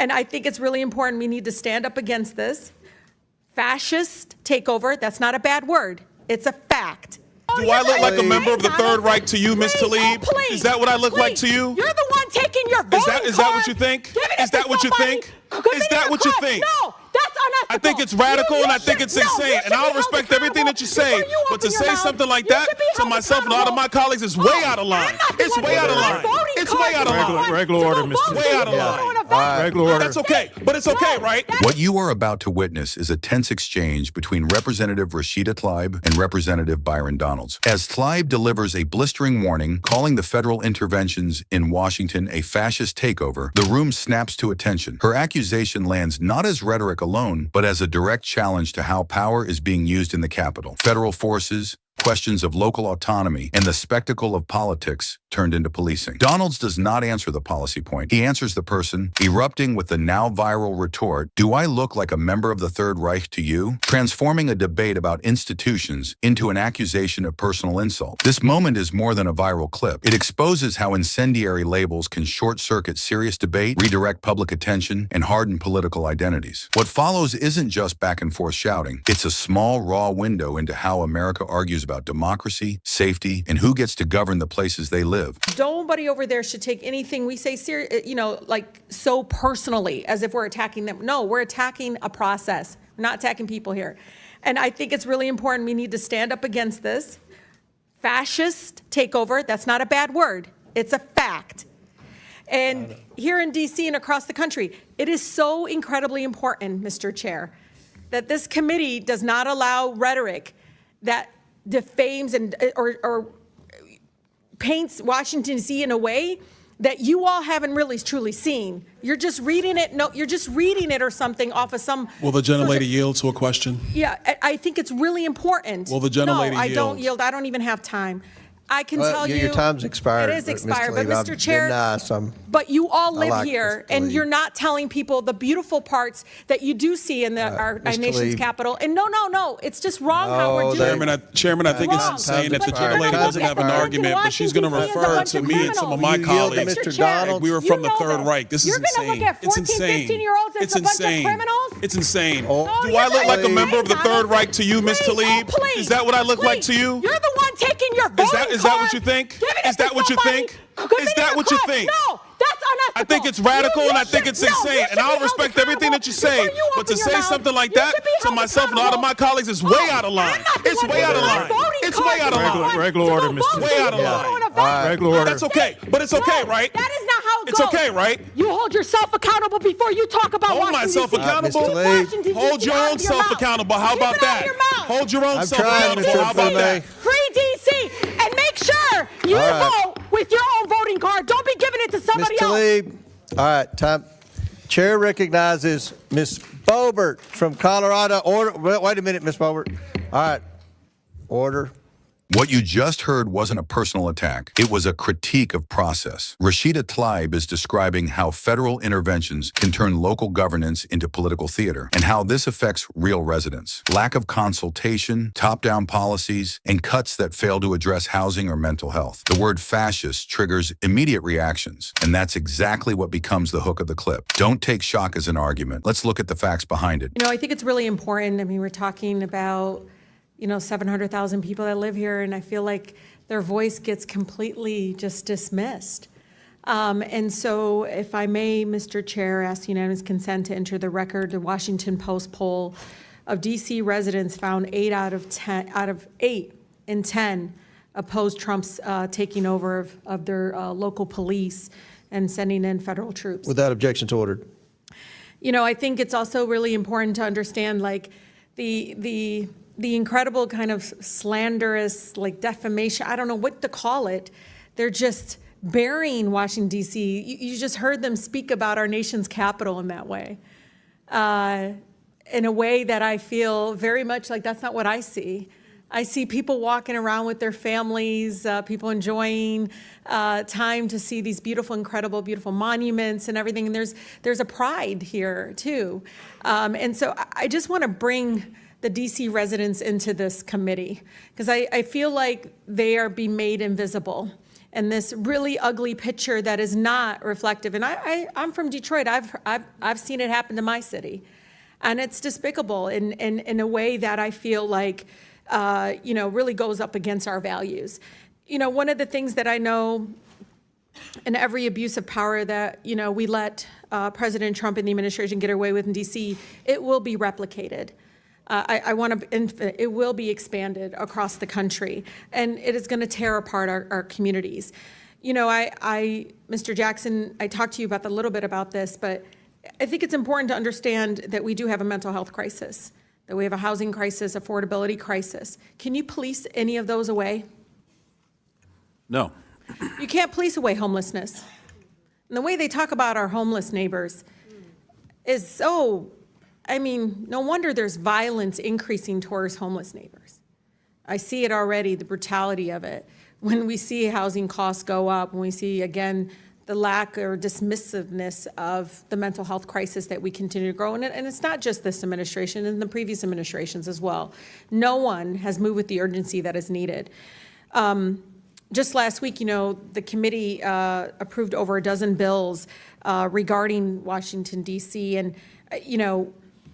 And I think it's really important. We need to stand up against this. Fascist takeover, that's not a bad word. It's a fact. Do I look like a member of the Third Reich to you, Ms. Tlaib? Please. Is that what I look like to you? You're the one taking your voting card. Is that what you think? Is that what you think? Is that what you think? No, that's unethical. I think it's radical and I think it's insane. And I'll respect everything that you say, but to say something like that to myself and a lot of my colleagues is way out of line. It's way out of line. It's way out of line. Regular order, Mr. Way out of line. Regular order. That's okay, but it's okay, right? What you are about to witness is a tense exchange between Representative Rashida Tlaib and Representative Byron Donalds. As Tlaib delivers a blistering warning calling the federal interventions in Washington a fascist takeover, the room snaps to attention. Her accusation lands not as rhetoric alone, but as a direct challenge to how power is being used in the Capitol. Federal forces, questions of local autonomy, and the spectacle of politics turned into policing. Donalds does not answer the policy point. He answers the person, erupting with the now viral retort, "Do I look like a member of the Third Reich to you?" Transforming a debate about institutions into an accusation of personal insult. This moment is more than a viral clip. It exposes how incendiary labels can short-circuit serious debate, redirect public attention, and harden political identities. What follows isn't just back-and-forth shouting. It's a small, raw window into how America argues about democracy, safety, and who gets to govern the places they live. Nobody over there should take anything we say like so personally as if we're attacking them. No, we're attacking a process. We're not attacking people here. And I think it's really important. We need to stand up against this. Fascist takeover, that's not a bad word. It's a fact. And here in DC and across the country, it is so incredibly important, Mr. Chair, that this committee does not allow rhetoric that defames and or paints Washington, D.C. in a way that you all haven't really truly seen. You're just reading it. No, you're just reading it or something off of some. Will the gentlelady yield to a question? Yeah, I think it's really important. Will the gentlelady yield? No, I don't yield. I don't even have time. I can tell you. Your time's expired. It is expired, but Tlaib, Mr. Chair, nice. but you all live like here, Mr. and Tlaib. you're not telling people the beautiful parts that you do see in our nation's Tlaib. capital. And no, it's just wrong how we're doing it. Chairman, I think it's insane that the gentlelady doesn't have an argument, but she's going to refer to me and some of my colleagues. Mr. Donald, we were from the Third Reich. This is insane. You're going to look at 14, 15-year-olds as a bunch of criminals? It's insane. Oh. Do I look like a member of the Third Reich to you, Ms. Tlaib? Please. Is that what I look like to you? You're the one taking your voting card. Is that what you think? Is that what you think? Is that what you think? No, that's unethical. I think it's radical and I think it's insane. And I'll respect everything that you say, but to say something like that to myself and a lot of my colleagues is way out of line. It's way out of line. It's way out of line. Regular order, Mr. Way out of line. Regular order. That's okay, but it's okay, right? That is not how it It's goes. okay, right? You hold yourself accountable before you talk about Hold Washington, myself D.C. accountable. Mr. Tlaib. Hold your own self accountable. How about that? Hold your own self trying, accountable. Mr. How about that? Free D.C. and make sure you vote with your own voting card. Don't be giving it to somebody Mr. else. Tlaib. All right, time. Chair recognizes Ms. Boebert from Colorado. Order. Wait a minute, Ms. Boebert. All right. Order. What you just heard wasn't a personal attack. It was a critique of process. Rashida Tlaib is describing how federal interventions can turn local governance into political theater and how this affects real residents. Lack of consultation, top-down policies, and cuts that fail to address housing or mental health. The word fascist triggers immediate reactions, and that's exactly what becomes the hook of the clip. Don't take shock as an argument. Let's look at the facts behind it. I think it's really important. I mean, we're talking about 700,000 people that live here, and I feel like their voice gets completely just dismissed. And so, if I may, Mr. Chair, ask unanimous consent to enter the record. The Washington Post poll of D.C. residents found 8 out of 8 in 10 opposed Trump's taking over of their local police and sending in federal troops. Without objections ordered. I think it's also really important to understand, like, the incredible kind of slanderous, defamation, I don't know what to call it. They're just burying Washington, D.C. You just heard them speak about our nation's capital in that way, in a way that I feel very much like that's not what I see. I see people walking around with their families, people enjoying time to see these beautiful, incredible, beautiful monuments and everything. And there's a pride here, too. And so I just want to bring the DC residents into this committee because I feel like they are being made invisible. and this really ugly picture that is not reflective. And I'm from Detroit. I've seen it happen to my city, and it's despicable in a way that I feel like really goes up against our values. One of the things that I know in every abuse of power that we let President Trump and the administration get away with in D.C., it will be replicated. It will be expanded across the country, and it is going to tear apart our communities. Mr. Jackson, I talked to you about a little bit about this, but I think it's important to understand that we do have a mental health crisis, that we have a housing crisis, affordability crisis. Can you police any of those away? No. You can't police away homelessness. And the way they talk about our homeless neighbors is so, no wonder there's violence increasing towards homeless neighbors. I see it already, the brutality of it. When we see housing costs go up, when we see, again, the lack or dismissiveness of the mental health crisis that we continue to grow. And it's not just this administration, and the previous administrations as well. No one has moved with the urgency that is needed. Just last week, the committee approved over a dozen bills regarding Washington, D.C. And,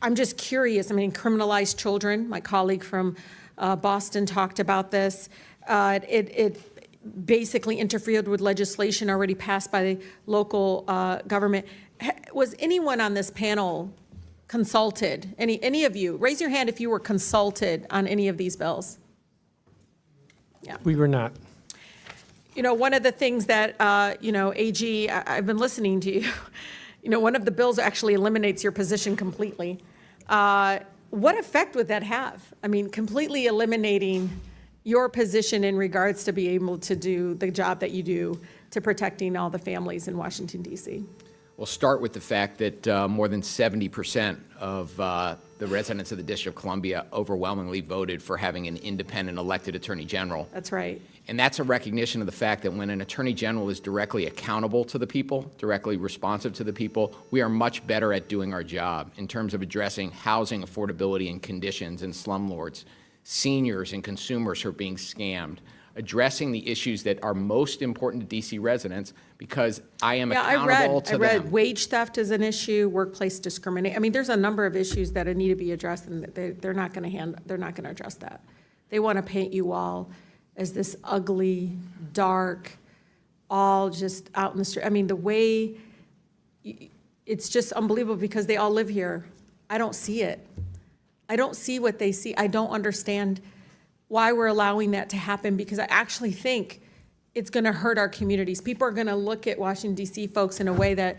I'm just curious. Criminalize children. My colleague from Boston talked about this. It basically interfered with legislation already passed by the local government. Was anyone on this panel consulted? Any of you? Raise your hand if you were consulted on any of these bills. Yeah. We were not. One of the things that, AG, I've been listening to you. One of the bills actually eliminates your position completely. What effect would that have? Completely eliminating your position in regards to be able to do the job that you do to protecting all the families in Washington, D.C. We'll start with the fact that more than 70% of the residents of the District of Columbia overwhelmingly voted for having an independent elected attorney general. That's right. And that's a recognition of the fact that when an attorney general is directly accountable to the people, directly responsive to the people, we are much better at doing our job in terms of addressing housing affordability and conditions in slumlords, seniors and consumers who are being scammed, addressing the issues that are most important to D.C. residents, because I am accountable to them. I read wage theft is an issue, workplace discrimination. There's a number of issues that need to be addressed, and they're not going to address that. They want to paint you all as this ugly, dark, all just out in the street. The way, it's just unbelievable because they all live here. I don't see it. I don't see what they see. I don't understand why we're allowing that to happen, because I actually think it's going to hurt our communities. People are going to look at Washington, D.C. folks in a way that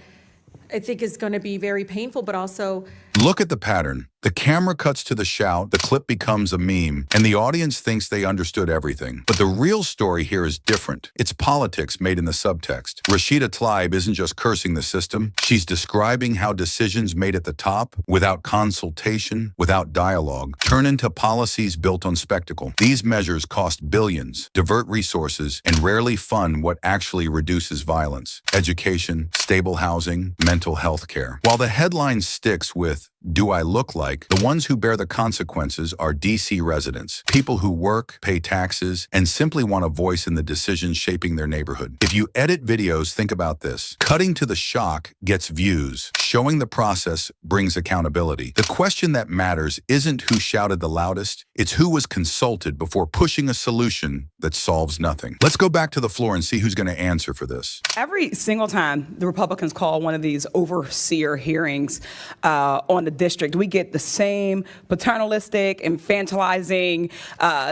I think is going to be very painful, but also... Look at the pattern. The camera cuts to the shout, the clip becomes a meme, and the audience thinks they understood everything. But the real story here is different. It's politics made in the subtext. Rashida Tlaib isn't just cursing the system. She's describing how decisions made at the top, without consultation, without dialogue, turn into policies built on spectacle. These measures cost billions, divert resources, and rarely fund what actually reduces violence: education, stable housing, mental health care. While the headline sticks with, "Do I look like?" the ones who bear the consequences are D.C. residents, people who work, pay taxes, and simply want a voice in the decisions shaping their neighborhood. If you edit videos, think about this. Cutting to the shock gets views. Showing the process brings accountability. The question that matters isn't who shouted the loudest, it's who was consulted before pushing a solution that solves nothing. Let's go back to the floor and see who's going to answer for this. Every single time the Republicans call one of these overseer hearings on the district, we get the same paternalistic, infantilizing,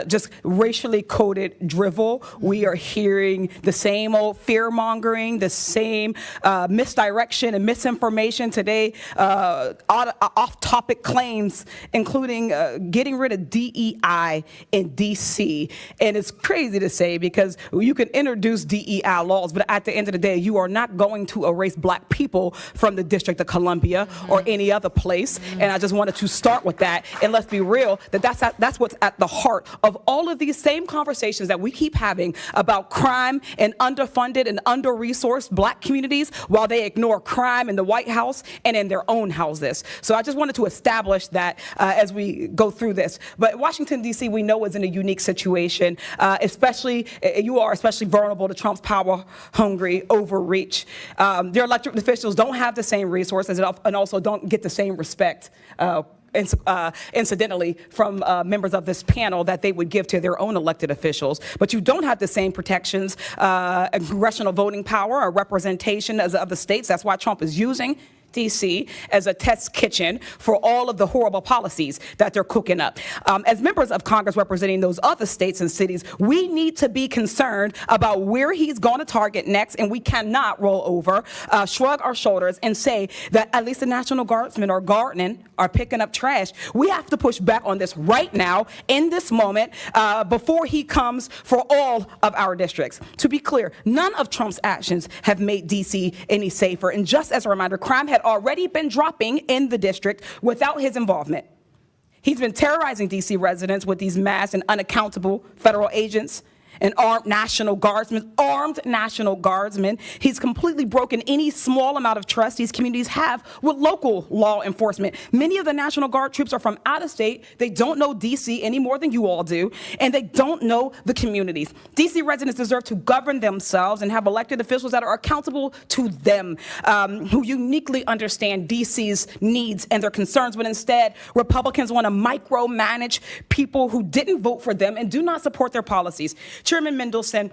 just racially coded drivel. We are hearing the same old fear-mongering, the same misdirection and misinformation today, off-topic claims, including getting rid of DEI in D.C. And it's crazy to say, because you can introduce DEI laws, but at the end of the day, you are not going to erase Black people from the District of Columbia or any other place. police. And I just wanted to start with that. And let's be real, that's what's at the heart of all of these same conversations that we keep having about crime in underfunded and under-resourced black communities while they ignore crime in the White House and in their own houses. So I just wanted to establish that as we go through this. But Washington, D.C., we know is in a unique situation, you are especially vulnerable to Trump's power-hungry overreach. Their elected officials don't have the same resources and also don't get the same respect, incidentally, from members of this panel that they would give to their own elected officials. But you don't have the same protections, congressional voting power or representation as of the states. That's why Trump is using D.C. as a test kitchen for all of the horrible policies that they're cooking up. As members of Congress representing those other states and cities, we need to be concerned about where he's going to target next, and we cannot roll over, shrug our shoulders, and say that at least the National Guardsmen are gardening or picking up trash. We have to push back on this right now, in this moment, before he comes for all of our districts. To be clear, none of Trump's actions have made D.C. any safer. And just as a reminder, crime had already been dropping in the district without his involvement. He's been terrorizing D.C. residents with these mass and unaccountable federal agents and armed National Guardsmen. He's completely broken any small amount of trust these communities have with local law enforcement. Many of the National Guard troops are from out of state. They don't know D.C. any more than you all do, and they don't know the communities. D.C. residents deserve to govern themselves and have elected officials that are accountable to them, who uniquely understand D.C.'s needs and their concerns, but instead, Republicans want to micromanage people who didn't vote for them and do not support their policies. Chairman Mendelson,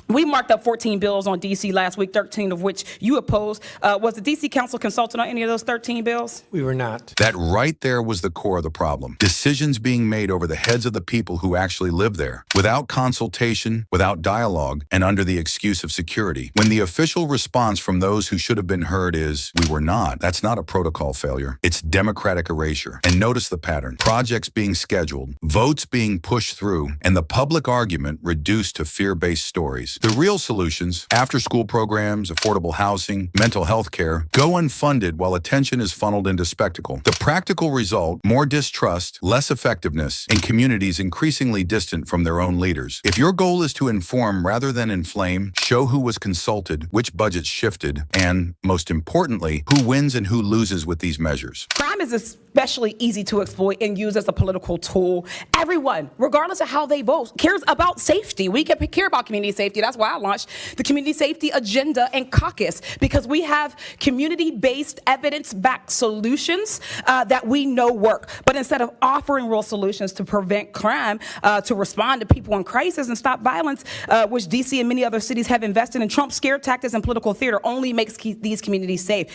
we marked up 14 bills on D.C. last week, 13 of which you opposed. Was the D.C. Council consulted on any of those 13 bills? We were not. That right there was the core of the problem. Decisions being made over the heads of the people who actually live there, without consultation, without dialogue, and under the excuse of security. When the official response from those who should have been heard is, "We were not," that's not a protocol failure. It's democratic erasure. And notice the pattern. Projects being scheduled, votes being pushed through, and the public argument reduced to fear-based stories. The real solutions, after-school programs, affordable housing, mental health care, go unfunded while attention is funneled into spectacle. The practical result, more distrust, less effectiveness, and communities increasingly distant from their own leaders. If your goal is to inform rather than inflame, show who was consulted, which budgets shifted, and, most importantly, who wins and who loses with these measures. Crime is especially easy to exploit and use as a political tool. Everyone, regardless of how they vote, cares about safety. We care about community safety. That's why I launched the Community Safety Agenda and Caucus, because we have community-based, evidence-backed solutions that we know work. But instead of offering real solutions to prevent crime, to respond to people in crisis and stop violence, which D.C. and many other cities have invested in, Trump's scare tactics and political theater only makes these communities safe.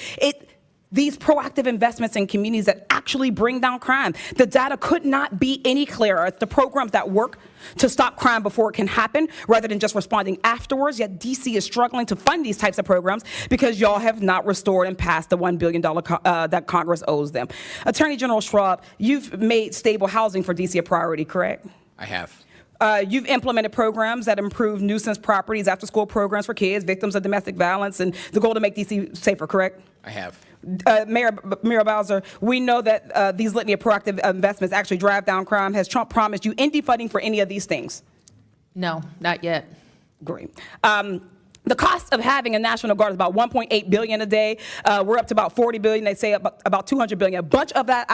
These proactive investments in communities that actually bring down crime. The data could not be any clearer. It's the programs that work to stop crime before it can happen rather than just responding afterwards. Yet D.C. is struggling to fund these types of programs because y'all have not restored and passed the $1 billion that Congress owes them. Attorney General Schwab, you've made stable housing for D.C. a priority, correct? I have. You've implemented programs that improve nuisance properties, after-school programs for kids, victims of domestic violence, and the goal to make D.C. safer, correct? I have. Mayor Bowser, we know that these litany of proactive investments actually drive down crime. Has Trump promised you any funding for any of these things? No, not yet. Great. The cost of having a National Guard is about $1.8 billion a day. We're up to about $40 billion. They say about $200 billion. A bunch of that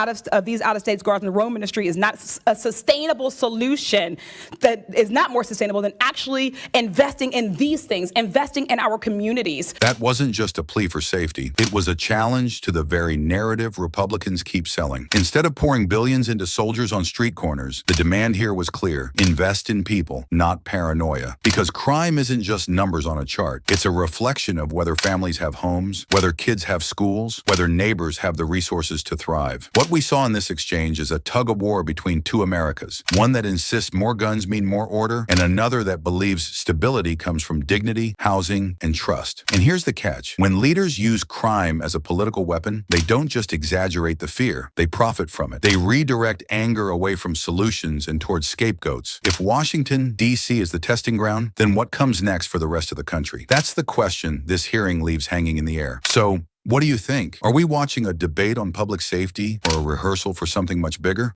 these out-of-state guards in the Rome Ministry is not a sustainable solution. That is not more sustainable than actually investing in these things, investing in our communities. That wasn't just a plea for safety. It was a challenge to the very narrative Republicans keep selling. Instead of pouring billions into soldiers on street corners, the demand here was clear. Invest in people, not paranoia. Because crime isn't just numbers on a chart. It's a reflection of whether families have homes, whether kids have schools, whether neighbors have the resources to thrive. What we saw in this exchange is a tug-of-war between two Americas, one that insists more guns mean more order, and another that believes stability comes from dignity, housing, and trust. And here's the catch. When leaders use crime as a political weapon, they don't just exaggerate the fear, they profit from it. They redirect anger away from solutions and towards scapegoats. If Washington, D.C. is the testing ground, then what comes next for the rest of the country? That's the question this hearing leaves hanging in the air. So, What do you think? Are we watching a debate on public safety or a rehearsal for something much bigger?